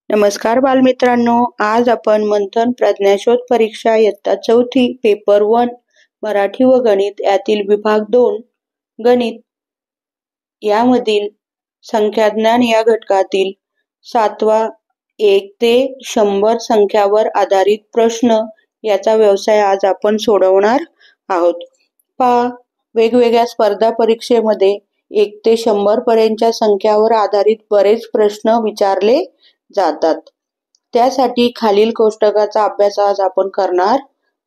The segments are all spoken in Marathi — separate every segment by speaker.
Speaker 1: नमस्कार बालमित्रांनो, आज आपण मंथन प्रज्ञाशोध परीक्षा इयत्ता 4 पेपर 1 मराठी व गणित यातील विभाग 2 गणित यामधील संख्याज्ञान या घटकातील 7वा 1 ते 100 संख्यावर आधारित प्रश्न याचा व्यवसाय आज आपण सोडवणार आहोत. पहा, वेगवेगळ्या स्पर्धा परीक्षेमध्ये 1 ते 100 पर्यंतच्या संख्यावर आधारित बरेच प्रश्न विचारले जातात. त्यासाठी खालील कोष्टकाचा अभ्यास आज आपण करणार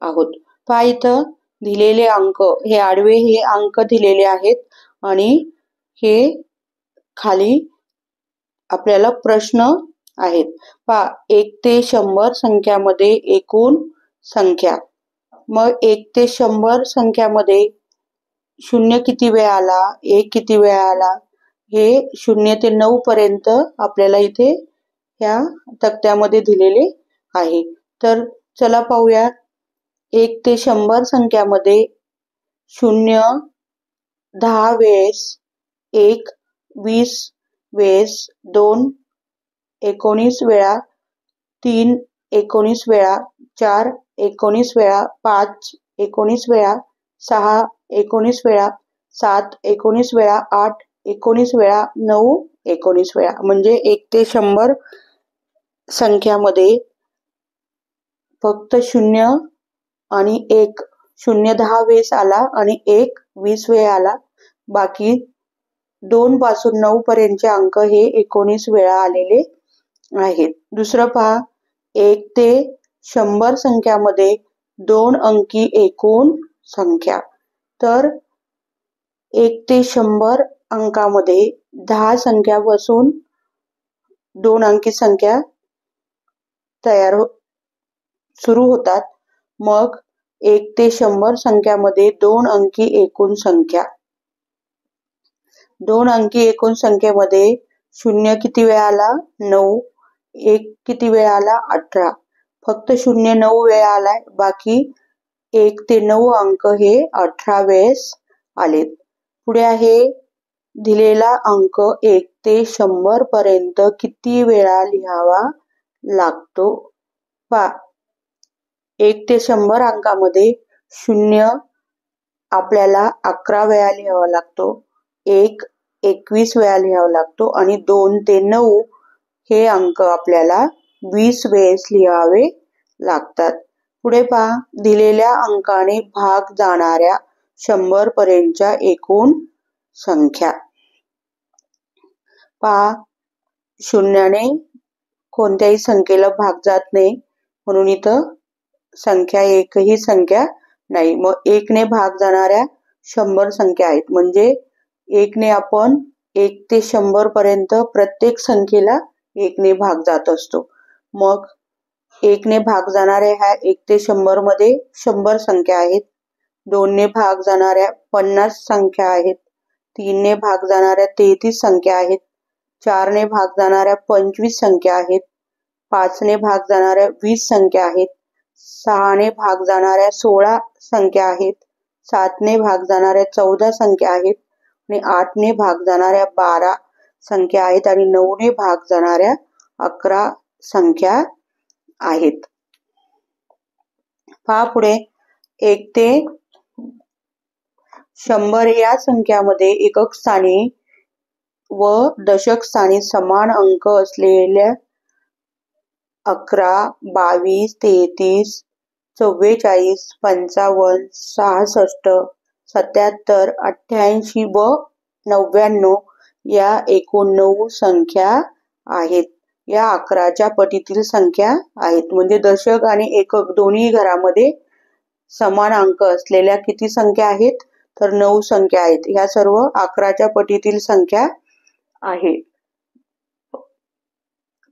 Speaker 1: आहोत. पहा, इथं दिलेले अंक हे आडवे हे अंक दिलेले आहेत आणि हे खाली आपल्याला प्रश्न आहेत. पहा, 1 ते 100 संख्यामध्ये एकूण संख्या. मग 1 ते 100 संख्यामध्ये 0 किती वेळा आला, 1 किती वेळा आला, हे 0 ते 9 पर्यंत आपल्याला इथे या तक्त्यामध्ये दिलेले आहे. तर चला पाहूया. 1 ते 100 संख्यामध्ये 0 10 वेळेस, 1 20 वेळेस, 2 19 वेळा, 3 19 वेळा, 4 19 वेळा, 5 19 वेळा, 6 19 वेळा, 7 19 वेळा, 8 19 वेळा, 9 19 वेळा. म्हणजे 1 ते 100 संख्यामध्ये फक्त 0 आणि 1, 0 10 वेळेस आला आणि 1 20 वेळा आला. बाकी 2 पासून 9 पर्यंतचे अंक हे 19 वेळा आलेले आहेत. दुसरं पहा, 1 ते 100 संख्यामध्ये 2 अंकी एकूण संख्या. तर 1 ते 100 अंकामध्ये 10 संख्यापासून 2 अंकी संख्या सुरू होतात. मग 1 ते 100 संख्यामध्ये 2 अंकी एकूण संख्या. 2 अंकी एकूण संख्येमध्ये 0 किती वेळा आला, 9, 1 किती वेळा आला, 18. फक्त 0 9 वेळा आलाय. बाकी 1 ते 9 अंक हे 18 वेळेस आलेत. पुढे आहे दिलेला अंक 1 ते 100 पर्यंत किती वेळा लिहावा लागतो. पहा, 1 ते 100 अंकामध्ये 0 आपल्याला 11 वेळा लिहावा लागतो, 1 21 वेळा लिहावा लागतो आणि 2 ते 9 हे अंक आपल्याला 20 वेळेस लिहावे लागतात. पुढे पहा, दिलेल्या अंकाने भाग जाणाऱ्या 100 पर्यंतच्या एकूण संख्या. पहा, 0ने कोणत्याही संख्येला भाग जात नाही, म्हणून इथं संख्या एकही संख्या नाही. मग 1 ने भाग जाणाऱ्या 100 संख्या आहेत. म्हणजे 1 ने आपण 1 ते 100 पर्यंत प्रत्येक संख्येला 1 ने भाग जात असतो. मग 1 ने भाग जाणाऱ्या ह्या 1 ते 100 मध्ये 100 संख्या आहेत. 2 ने भाग जाणाऱ्या 50 संख्या आहेत. 3 ने भाग जाणाऱ्या 33 संख्या आहेत. 4 ने भाग जाणाऱ्या 25 संख्या आहेत. 5 ने भाग जाणाऱ्या 20 संख्या आहेत. 6 ने भाग जाणाऱ्या 16 संख्या आहेत. 7 ने भाग जाणाऱ्या 14 संख्या आहेत आणि 8 ने भाग जाणाऱ्या 12 संख्या आहेत आणि 9 ने भाग जाणाऱ्या 11 संख्या आहेत. पहा पुढे, 1 ते 100 या संख्यामध्ये एकक स्थानी व दशक स्थानी समान अंक असलेल्या 11, 22, 33, 44, 55, 66, 77, 88 व 99 या एकूण 9 संख्या आहेत. या 11च्या पटीतील संख्या आहेत. म्हणजे दशक आणि एकक दोन्ही घरामध्ये समान अंक असलेल्या किती संख्या आहेत, तर 9 संख्या आहेत. ह्या सर्व 11च्या पटीतील संख्या आहेत.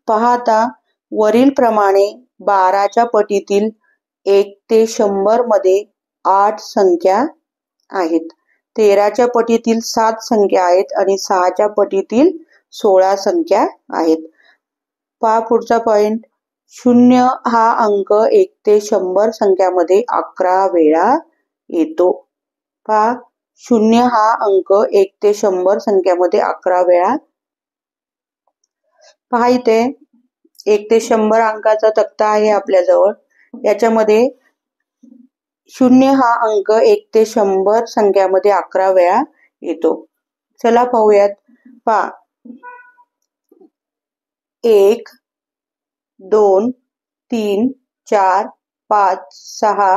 Speaker 1: पहा आता, वरील प्रमाणे 12च्या पटीतील 1 ते 100 मध्ये 8 संख्या आहेत. 13च्या पटीतील 7 संख्या आहेत आणि 6च्या पटीतील 16 संख्या आहेत. पहा पुढचा पॉइंट, 0 हा अंक 1 ते 100 संख्यामध्ये 11 वेळा येतो. पहा, 0 हा अंक 1 ते 100 संख्यामध्ये 11 वेळा. पहा इथे 1 ते 100 अंकाचा तक्ता आहे आपल्याजवळ. याच्यामध्ये 0 हा अंक 1 ते 100 संख्यामध्ये 11 वेळा येतो. चला पाहूयात. पहा 1 2 3 4 5 6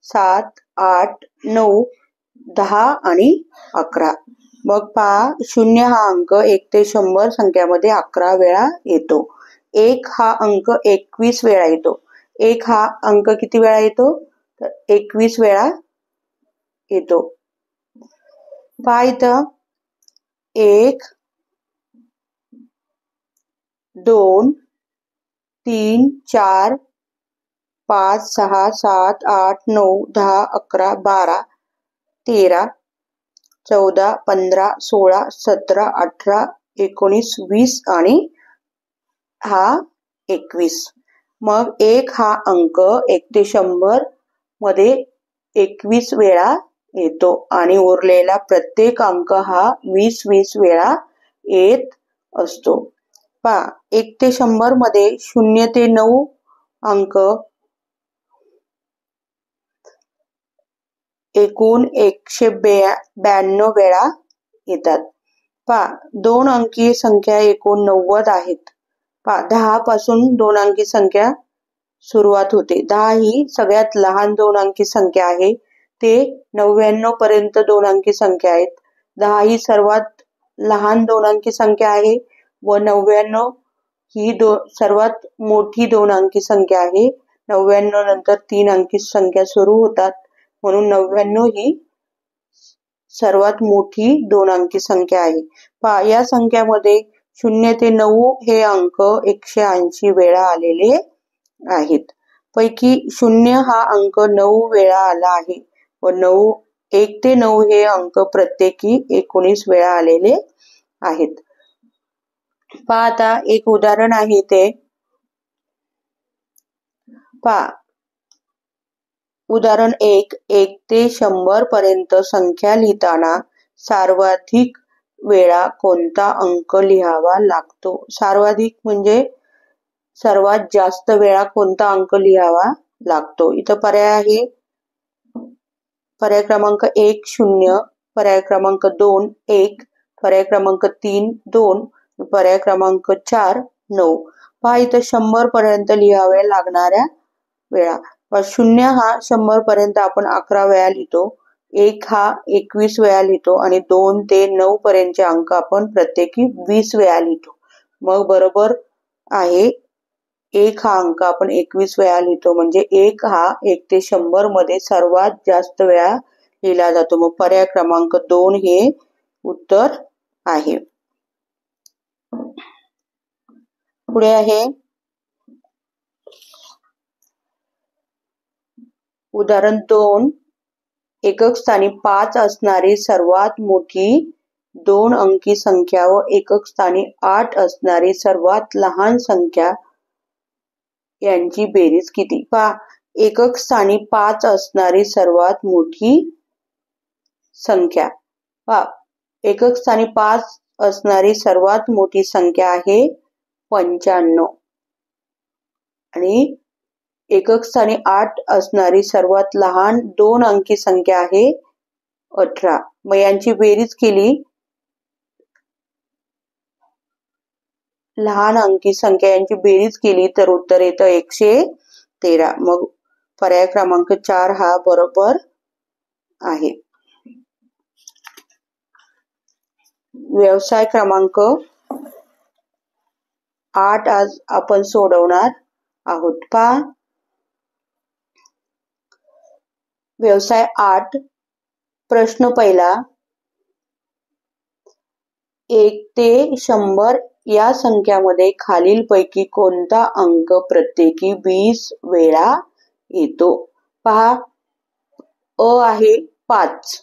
Speaker 1: 7 8 9 10 आणि 11. मग पहा 0 हा अंक 1 ते 100 संख्यामध्ये 11 वेळा येतो. 1 हा अंक 21 वेळा येतो. 1 हा अंक किती वेळा येतो? तर 21 वेळा येतो. पहा इथं 1 2 3 4 5 6 7 8 9 10 11 12 13 14 15 16 17 18 19 20 आणि हा 21. मग 1 हा अंक 1 ते 100 मध्ये 21 वेळा येतो आणि उरलेला प्रत्येक अंक हा 20-20 वेळा येत असतो. पहा 1 ते 100 मध्ये 0 ते 9 अंक एकूण 192 वेळा येतात. पहा 2 अंकी संख्या एकूण 90 आहेत. पहा 10 पासून 2 अंकी संख्या सुरुवात होते. 10 ही सगळ्यात लहान 2 अंकी संख्या आहे. ते 99 पर्यंत 2 अंकी संख्या आहेत. 10 ही सर्वात लहान 2 अंकी संख्या आहे व 99 ही सर्वात मोठी 2 अंकी संख्या आहे. 99 नंतर 3 अंकी संख्या सुरू होतात म्हणून 99 ही सर्वात मोठी 2 अंकी संख्या आहे. पहा या संख्यामध्ये 0 ते 9 हे अंक 180 वेळा आलेले आहेत. पैकी 0 हा अंक 9 वेळा आला आहे व 1 ते 9 हे अंक प्रत्येकी 19 वेळा आलेले आहेत. पहा आता एक उदाहरण आहे ते पहा. उदाहरण 1 ते 100 पर्यंत संख्या लिहिताना सर्वाधिक वेळा कोणता अंक लिहावा लागतो? सर्वाधिक म्हणजे सर्वात जास्त वेळा कोणता अंक लिहावा लागतो? इथं पर्याय आहे. पर्याय क्रमांक 1 0, पर्याय क्रमांक 2 1, पर्याय क्रमांक 3 2, पर्याय क्रमांक 4 9. पहा इथं 100 पर्यंत लिहाव्या लागणाऱ्या वेळा. 0 हा 100 पर्यंत आपण 11 वेळा लिहितो. 1 हा 21 वेळा लिहितो आणि 2 ते 9 पर्यंतचे अंक आपण प्रत्येकी 20 वेळा लिहितो. मग बरोबर आहे 1 हा अंक आपण 21 वेळा लिहितो म्हणजे 1 हा 1 ते 100 मध्ये सर्वात जास्त वेळा लिहिला जातो. मग पर्याय क्रमांक 2 हे उत्तर आहे. पुढे आहे उदाहरण 2 एकक स्थानी 5 असणारी सर्वात मोठी 2 अंकी संख्या व एकक स्थानी 8 असणारी सर्वात लहान संख्या यांची बेरीज किती? पहा एकक स्थानी 5 असणारी सर्वात मोठी संख्या. पहा एकक स्थानी 5 असणारी सर्वात मोठी संख्या आहे 95 आणि एकक स्थानी 8 असणारी सर्वात लहान 2 अंकी संख्या आहे 18. मग यांची बेरीज केली लहान अंकी संख्या यांची बेरीज केली तर उत्तर येतं 113. मग पर्याय क्रमांक 4 हा बरोबर आहे. व्यवसाय क्रमांक 8 आज आपण सोडवणार आहोत. पहा व्यवसाय 8 प्रश्न पहिला 1 ते 100 या संख्यामध्ये खालीलपैकी कोणता अंक प्रत्येकी 20 वेळा येतो? पहा अ आहे 5.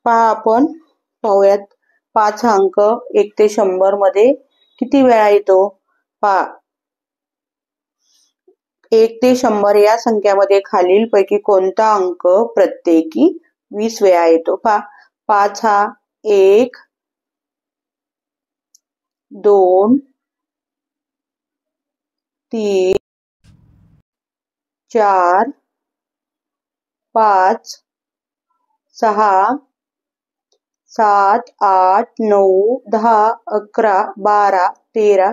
Speaker 1: पहा आपण पाहूयात 5 हा अंक 1 ते 100 मध्ये किती वेळा येतो? पहा 1 ते 100 या संख्यामध्ये खालीलपैकी कोणता अंक प्रत्येकी 20 वेळा येतो? पहा 5 हा 1 2 3 4 5 6 7 8 9 10 11 12 13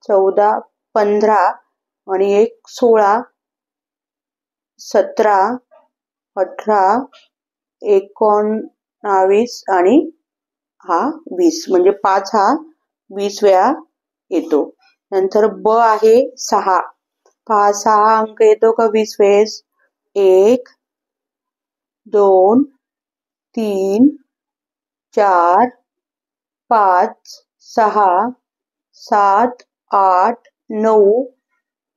Speaker 1: 14 15 आणि 1 16 17 18 19 आणि हा 20 म्हणजे 5 हा 20 वेळा येतो. नंतर ब आहे 6. पहा 6 अंक येतो का 20 वेळेस? 1 2 3 4 5 6 7 8 9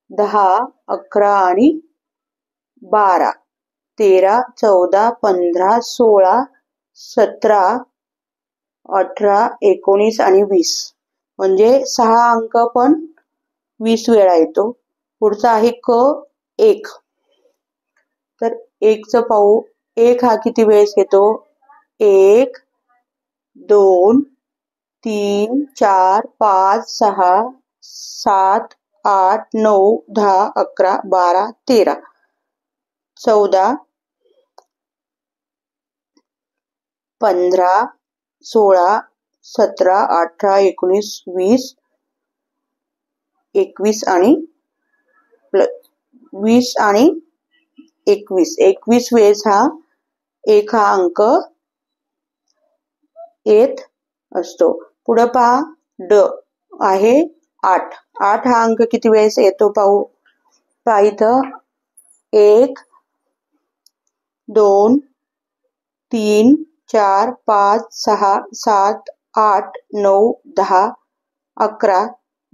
Speaker 1: 10 11 आणि 12 13 14 15 16 17 18 19 आणि 20 म्हणजे 6 अंक पण 20 वेळा येतो. पुढचा आहे क 1. तर 1 चं पाहू. 1 हा किती वेळेस येतो? 1 2 3 4 5 6 7 8 9 10 11 12 13 14 15 16 17 18 19 20 21 आणि 20 आणि 21 वेळेस हा 1 हा अंक येत असतो. पुढे पहा ड आहे 8. 8 हा अंक किती वेळेस येतो पाहू. पहा इथं 1 2 3 4 5 6 7 8 9 10 11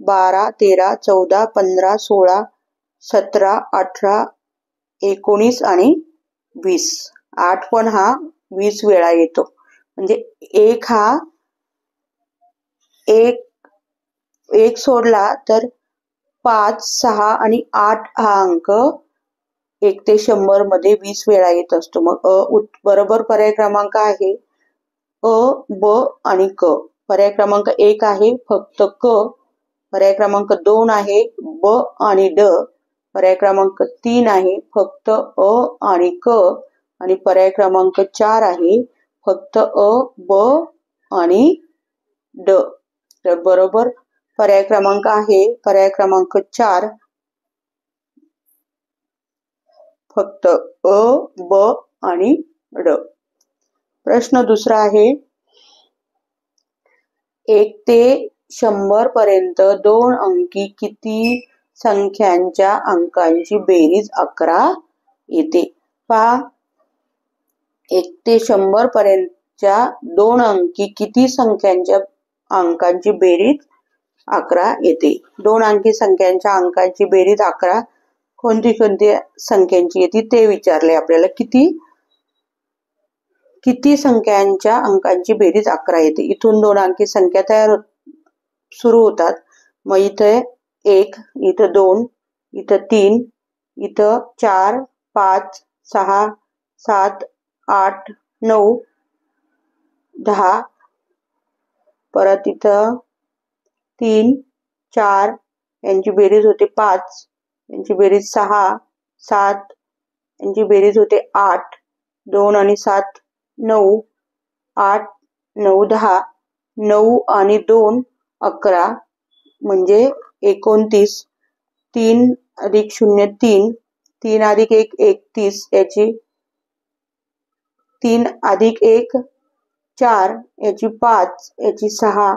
Speaker 1: 12 13 14 15 16 17 18 19 आणि 20. 8 पण हा 20 वेळा येतो. म्हणजे 1 हा 1 सोडला तर 5 6 आणि 8 हा अंक 1 ते 100 मध्ये 20 वेळा येत असतो. मग बरोबर पर्याय क्रमांक आहे अ, ब आणि क. पर्याय क्रमांक 1 आहे फक्त क. पर्याय क्रमांक 2 आहे ब आणि ड. पर्याय क्रमांक 3 आहे फक्त अ आणि क. आणि पर्याय क्रमांक 4 आहे फक्त अ, ब आणि ड. तर बरोबर पर्याय क्रमांक आहे पर्याय क्रमांक 4 फक्त अ, ब आणि ड. प्रश्न दुसरा आहे 1 ते 100 पर्यंत 2 अंकी किती संख्यांच्या अंकांची बेरीज 11 येते? पहा 1 ते 100 पर्यंतच्या 2 अंकी किती संख्यांच्या अंकांची बेरीज 11 येते. 2 अंकी संख्यांच्या अंकांची बेरीज 11 कोणती संख्यांची येते ते विचारले आपल्याला. किती संख्यांच्या अंकांची बेरीज 11 येते. इथून 2 अंकी संख्या सुरू होतात. मग इथे 1, इथं 2, इथं 3, इथं 4 5 6 7 8 9 10 परत इथं 3 4 यांची बेरीज होते 5, यांची बेरीज 6 7 यांची बेरीज होते 8, 2 आणि 7 9 8 9 10 9 आणि 2 11 म्हणजे 29. 3 अधिक 0 3, 3 अधिक 1 31 याची 3 अधिक 1 4 याची 5 याची 6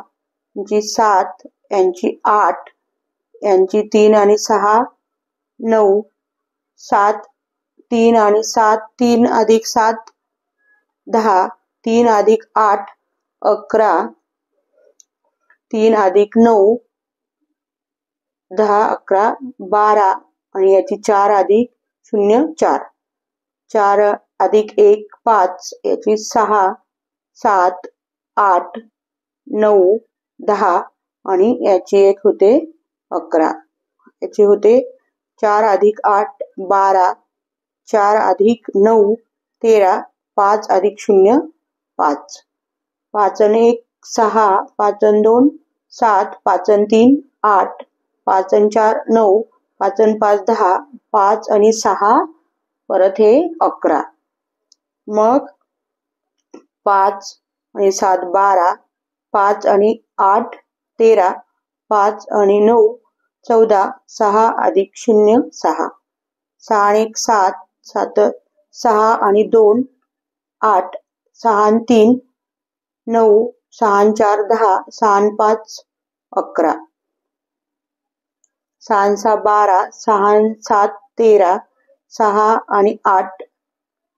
Speaker 1: यांची 7 यांची 8 यांची 3 आणि 6 9 7 3 आणि 7 3 अधिक 7 10 3 अधिक 8 11 3 अधिक 9 10 11 12 आणि याची 4 अधिक 0 4 4 अधिक 1 5 याची 6 7 8 9 10 आणि याची 1 होते 11. याची होते 4 अधिक 8 12 4 अधिक 9 13 5 अधिक 0 5 5 आणि 1 6 5 आणि 2 7 5 आणि 3 8 5 आणि 4 9 5 आणि 5 10, 5 आणि 6 परत हे 11. मग 5 आणि 7 12, 5 आणि 8 13, 5 आणि 9 14, 6 अधिक 0 6, 6 आणि 1 7, 6 आणि 2 8, 6 आणि 3 9, 6 आणि 4 10, 6 आणि 5 11, 6 आणि 6 12, 6 आणि 7 13, 6 आणि 8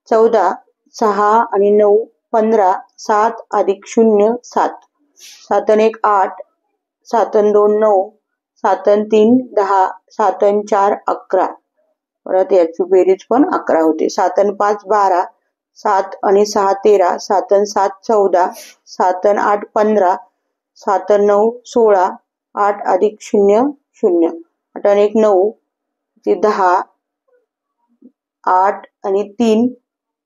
Speaker 1: 14, 6 आणि 9 15, 7 अधिक 0 7, 7 आणि 1 8, 7 आणि 2 9, 7 आणि 3 10, 7 आणि 4 11. परत याची बेरीज पण 11 होते. 7 आणि 5 12, 7 आणि 6 13, 7 आणि 7 14, 7 आणि 8 15, 7 आणि 9 16, 8 अधिक 0 0, 8 आणि 1 9 ते 10, 8 आणि 3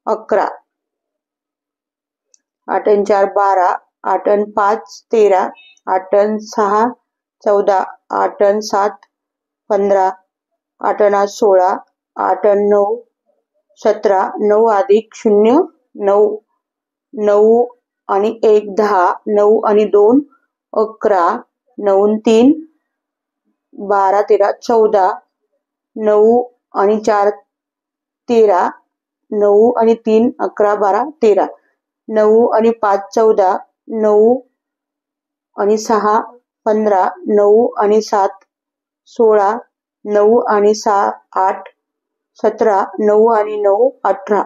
Speaker 1: 11, 8 आणि 4 12, 8 आणि 5 13, 8 आणि 6 14, 8 आणि 7 15, 8 आणि 8 16, 8 आणि 9 17, 9 अधिक 0 9, 9 आणि 1 10, 9 आणि 2 11, 9 आणि 3 12 13 14, 9 आणि 4 13, 9 आणि 3 11 12 13, 9 आणि 5 14, 9 आणि 6 15, 9 आणि 7 16, 9 आणि 6 8 17, 9 आणि 9 18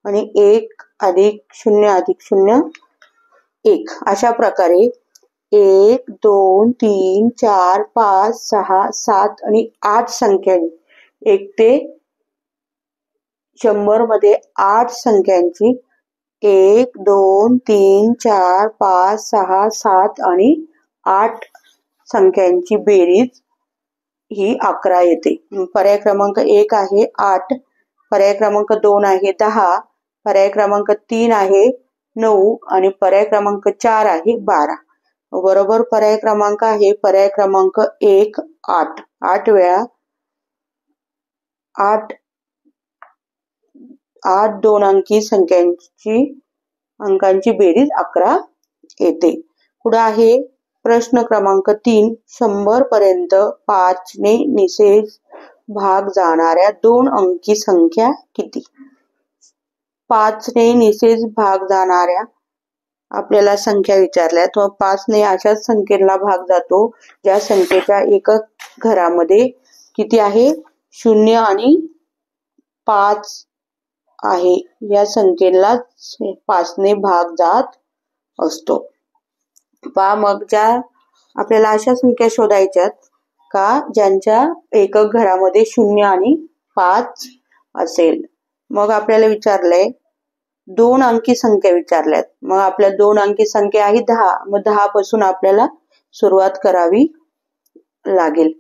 Speaker 1: आणि 1 अधिक 0 अधिक 0 1. अशा प्रकारे 1 2 3 4 5 6 7 आणि 8 संख्यांनी 1 ते 100 मध्ये 8 संख्यांची 1 2 3 4 5 6 7 आणि 8 संख्यांची बेरीज ही 11 येते. पर्याय क्रमांक 1 आहे 8, पर्याय क्रमांक 2 आहे 10, पर्याय क्रमांक 3 आहे 9 आणि पर्याय क्रमांक 4 आहे 12. बरोबर पर्याय क्रमांक आहे पर्याय क्रमांक 1 8. 8 वेळा 8 दोन अंकी अंकांची बेरीज 11 येते. पुढे आहे प्रश्न क्रमांक 3. 100 पर्यंत 5 ने निशेष भाग जाणाऱ्या 2 अंकी संख्या किती? 5 ने निशेष भाग जाणाऱ्या आपल्याला संख्या विचारल्यात व 5 ने अशाच संख्येला भाग जातो ज्या संख्येच्या एकक घरामध्ये किती आहे? 0 आणि 5 आहे. या संख्येला 5 ने भाग जात असतो. पहा मग ज्या आपल्याला अशा संख्या शोधायच्यात का ज्यांच्या एकक घरामध्ये 0 आणि 5 असेल. मग आपल्याला विचारलंय 2 अंकी संख्या विचारल्यात. मग आपल्या 2 अंकी संख्या आहे 10. मग 10 पासून आपल्याला सुरुवात करावी लागेल.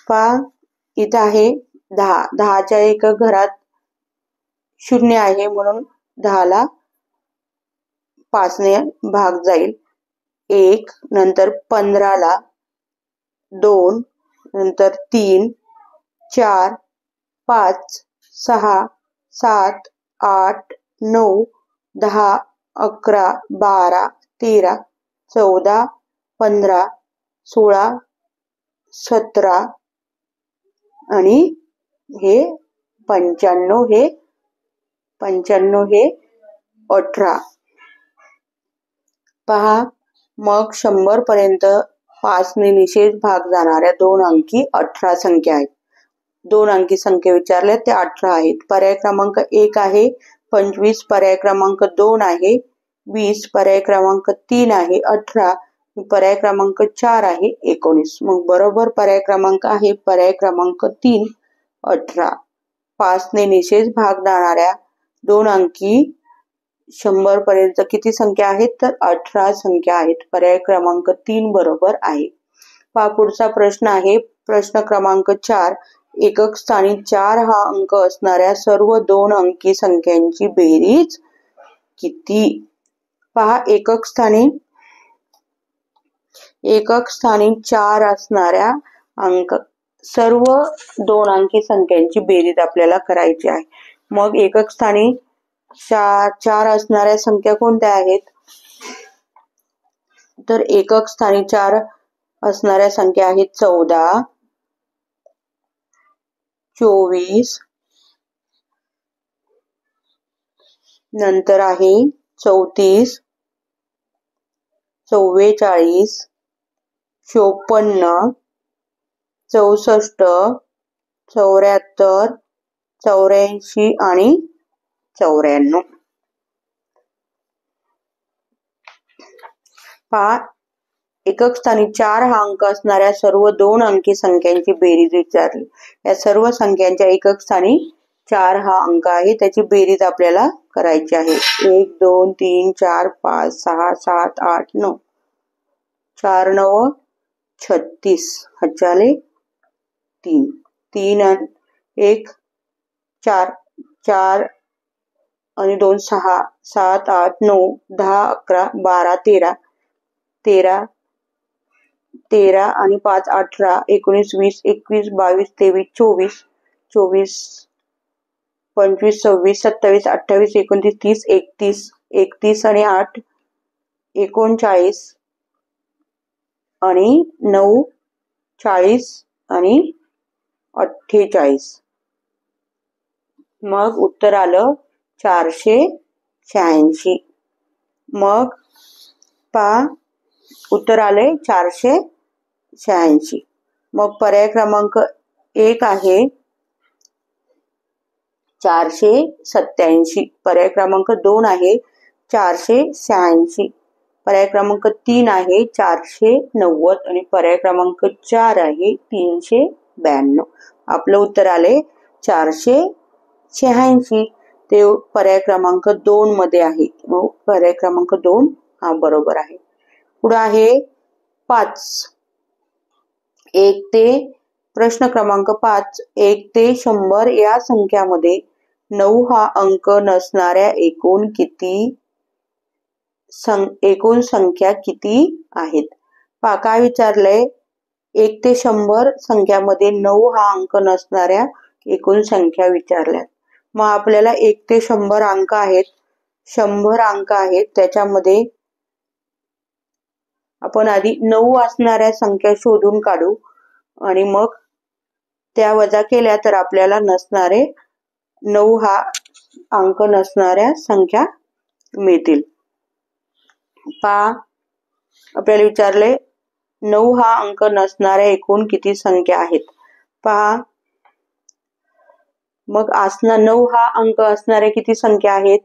Speaker 1: पहा इथं आहे 10. 10च्या एकक घरात 0 आहे म्हणून 10 ला 5 ने भाग जाईल. 1 नंतर 15 ला 2 नंतर 3 4 5 6 7 8 9 10 11 12 13 14 15 16 17 आणि हे 95 हे 18. पहा मग 100 पर्यंत 5 ने निशेष भाग जाणाऱ्या 2 अंकी 18 संख्या आहेत. 2 अंकी संख्या विचारल्या त्या 18 आहेत. पर्याय क्रमांक 1 आहे 25, पर्याय क्रमांक 2 आहे 20, पर्याय क्रमांक 3 आहे 18, पर्याय क्रमांक 4 आहे 19. मग बरोबर पर्याय क्रमांक आहे पर्याय क्रमांक 3 18. 5 ने निशेष भाग जाणाऱ्या 2 अंकी 100 पर्यंत किती संख्या आहेत? तर 18 संख्या आहेत. पर्याय क्रमांक 3 बरोबर आहे. पहा पुढचा प्रश्न आहे प्रश्न क्रमांक 4. एकक स्थानी 4 हा अंक असणाऱ्या सर्व 2 अंकी संख्यांची बेरीज किती? पहा एकक स्थानी 4 असणाऱ्या सर्व 2 अंकी संख्यांची बेरीज आपल्याला करायची आहे. मग एकक स्थानी 4 असणाऱ्या संख्या कोणत्या आहेत? तर एकक स्थानी 4 असणाऱ्या संख्या आहेत 14, 24, नंतर आहे 34, 44, 54, 64, 74, 84 आणि 94. पहा, एकक स्थानी 4 हा अंक असणाऱ्या सर्व 2 अंकी संख्यांची बेरीज विचारली. या सर्व संख्यांच्या एकक स्थानी 4 हा अंक आहे, त्याची बेरीज आपल्याला करायची आहे. 1 2 3 4 5 6 7 8 9. 4 9 36, हजाले 3. 3 आणि 1 4, 4 आणि 2 6, 7 8 9 10 11 12 13, 13 13 आणि 5 18 19 20 21 22 23 24, 24 25 26 27 28 29 30 31, 31 आणि 8 39 आणि 9 40 आणि 48. मग उत्तर आलं 486. मग पहा, उत्तर आले 486. मग पर्याय क्रमांक 1 आहे 487. पर्याय क्रमांक 2 आहे 486. पर्याय क्रमांक 3 आहे 490 आणि पर्याय क्रमांक 4 आहे 392. आपलं उत्तर आले 486. ते पर्याय क्रमांक 2 मध्ये आहे. पर्याय क्रमांक 2 हा बरोबर आहे. पुढे आहे 5. 1 ते प्रश्न क्रमांक 5. 1 ते 100 या संख्यामध्ये 9 हा अंक नसणाऱ्या एकूण संख्या किती आहेत? पहा, काय विचारलंय? 1 ते 100 संख्यामध्ये 9 हा अंक नसणाऱ्या एकूण संख्या विचारल्यात. मग आपल्याला 1 ते 100 अंक आहेत, 100 अंक आहेत, त्याच्यामध्ये आपण आधी 9 असणाऱ्या संख्या शोधून काढू आणि मग त्या वजा केल्या तर आपल्याला नसणारे 9 हा अंक नसणाऱ्या संख्या मिळतील. पहा, आपल्याला विचारले 9 हा अंक नसणाऱ्या एकूण किती संख्या आहेत? पहा, मग 9 हा अंक असणाऱ्या किती संख्या आहेत?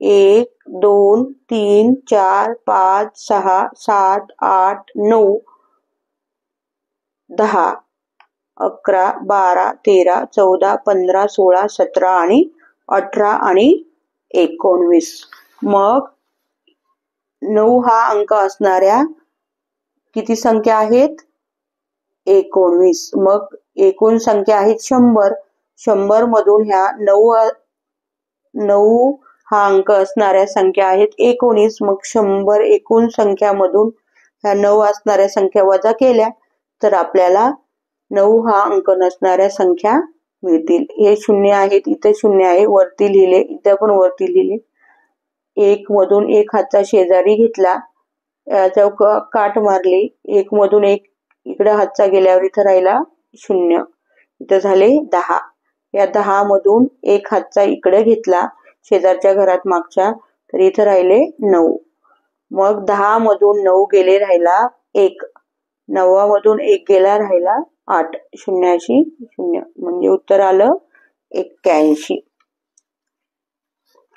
Speaker 1: 1 2 3 4 5 6 7 8 9 10 11 12 13 14 15 16 17 आणि 18 आणि 19. मग 9 हा अंक असणाऱ्या किती संख्या आहेत? 19. मग एकूण संख्या आहेत 100. 100 मधून ह्या 9 हा अंक असणाऱ्या संख्या आहेत 19. मग 100 एकूण संख्यामधून ह्या 9 असणाऱ्या संख्या वजा केल्या तर आपल्याला 9 हा अंक नसणाऱ्या संख्या मिळतील. हे 0 आहेत, इथे 0 आहे, वरती लिहिले, इथे पण वरती लिहिले. 1 मधून 1 हातचा शेजारी घेतला, याच्या काट मारली, 1 मधून 1 इकडे हातचा गेल्यावर इथं राहिला 0, इथं झाले 10. या 10 मधून 1 हातचा इकडे घेतला शेजारच्या घरात मागच्या, तर इथं राहिले 9. मग 10 मधून 9 गेले, राहिला 1. 9 मधून 1 गेला, राहिला 8. 0 0, म्हणजे उत्तर आलं 81.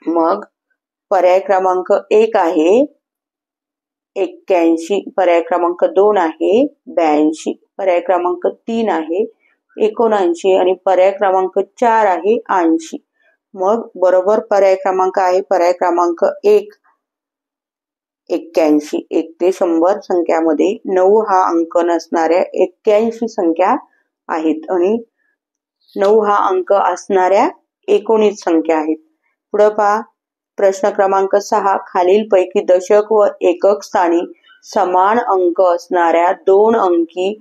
Speaker 1: मग पर्याय क्रमांक 1 आहे 81. पर्याय क्रमांक 2 आहे 82. पर्याय क्रमांक 3 आहे 79 आणि पर्याय क्रमांक 4 आहे 80. मग बरोबर पर्याय क्रमांक आहे पर्याय क्रमांक 1 81. 1 ते 100 संख्यामध्ये 9 हा अंक नसणाऱ्या 81 संख्या आहेत आणि 9 हा अंक असणाऱ्या 19 संख्या आहेत. पुढे पहा, प्रश्न क्रमांक 6. खालीलपैकी दशक व एकक स्थानी समान अंक असणाऱ्या 2 अंकी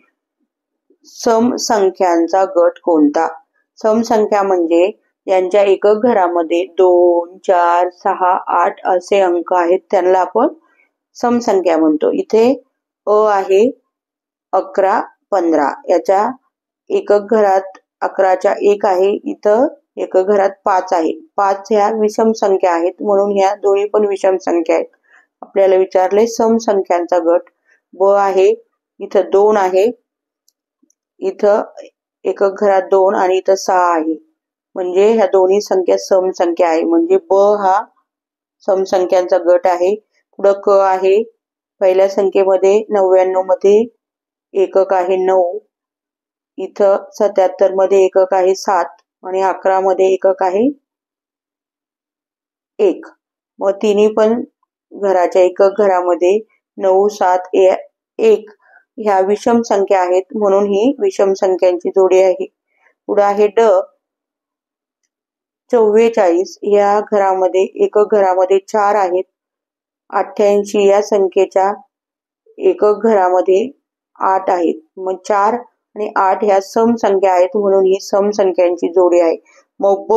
Speaker 1: समसंख्यांचा गट कोणता? समसंख्या म्हणजे यांच्या एकक घरामध्ये 2, 4, 6, 8 असे अंक आहेत, त्यांना आपण समसंख्या म्हणतो. इथे अ आहे 11, 15. याच्या एकक घरात 11च्या 1 आहे, इथं एकक घरात 5 आहे. 5 ह्या विषम संख्या आहेत, म्हणून ह्या दोन्ही पण विषम संख्या आहेत. आपल्याला विचारले समसंख्यांचा गट. ब आहे, इथं 2 आहे, इथं एकक घरात 2 आणि इथं 6 आहे, म्हणजे ह्या दोन्ही संख्या समसंख्या आहे, म्हणजे ब हा समसंख्यांचा गट आहे. पुढं क आहे, पहिल्या संख्येमध्ये 99 मध्ये एकक आहे 9, इथं 77 मध्ये एकक आहे 7 आणि 11 मध्ये एकक आहे 1. मग तिन्ही पण घराच्या एकक घरामध्ये 9, 7, 1 ह्या विषम संख्या आहेत, म्हणून ही विषम संख्यांची जोडी आहे. पुढे आहे ड 44. या घरामध्ये एकक घरामध्ये 4 आहेत. 88 या संख्येच्या एकक घरामध्ये 8 आहेत. मग 4 आणि 8 ह्या समसंख्या आहेत, म्हणून ही समसंख्यांची जोडी आहे. मग ब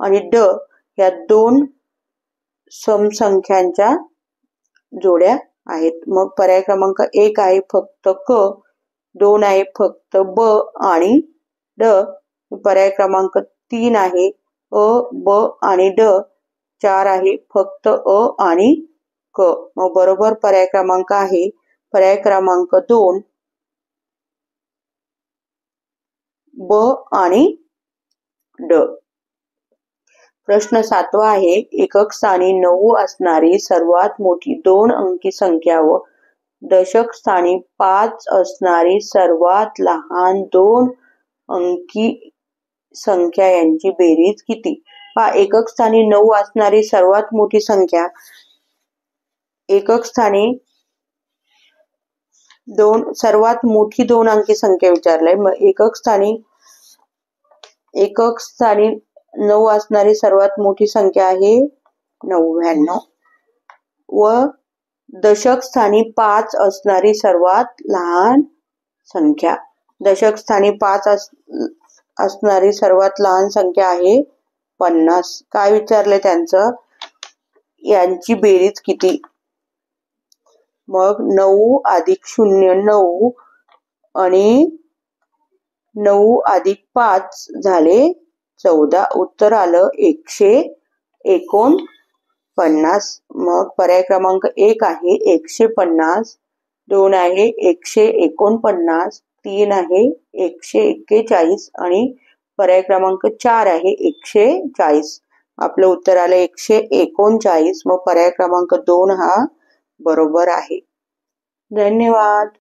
Speaker 1: आणि ड ह्या दोन समसंख्यांच्या जोड्या आहेत. मग पर्याय क्रमांक 1 आहे फक्त क, 2 आहे फक्त ब आणि ड. पर्याय क्रमांक 3 आहे अ, ब आणि ड. 4 आहे फक्त अ आणि क. मग बरोबर पर्याय क्रमांक आहे पर्याय क्रमांक 2 ब आणि ड. प्रश्न 7वा आहे, एकक स्थानी 9 असणारी सर्वात मोठी 2 अंकी संख्या व दशक स्थानी 5 असणारी सर्वात लहान 2 अंकी संख्या यांची बेरीज किती? पहा, एकक स्थानी 9 असणारी सर्वात मोठी संख्या, एकक स्थानी सर्वात मोठी 2 अंकी संख्या विचारलाय. मग एकक स्थानी 9 असणारी सर्वात मोठी संख्या आहे 99 व दशक स्थानी 5 असणारी सर्वात लहान संख्या, दशक स्थानी 5 असणारी सर्वात लहान संख्या आहे 50. काय विचारले त्यांचं? यांची बेरीज किती? मग 9 अधिक 0 9 आणि 9 अधिक 5 झाले 14. उत्तर आलं 149. मग पर्याय क्रमांक 1 आहे 150, 2 आहे 149, 3 आहे 141 आणि पर्याय क्रमांक 4 आहे 140. आपलं उत्तर आलं 139. मग पर्याय क्रमांक 2 हा बरोबर आहे. धन्यवाद.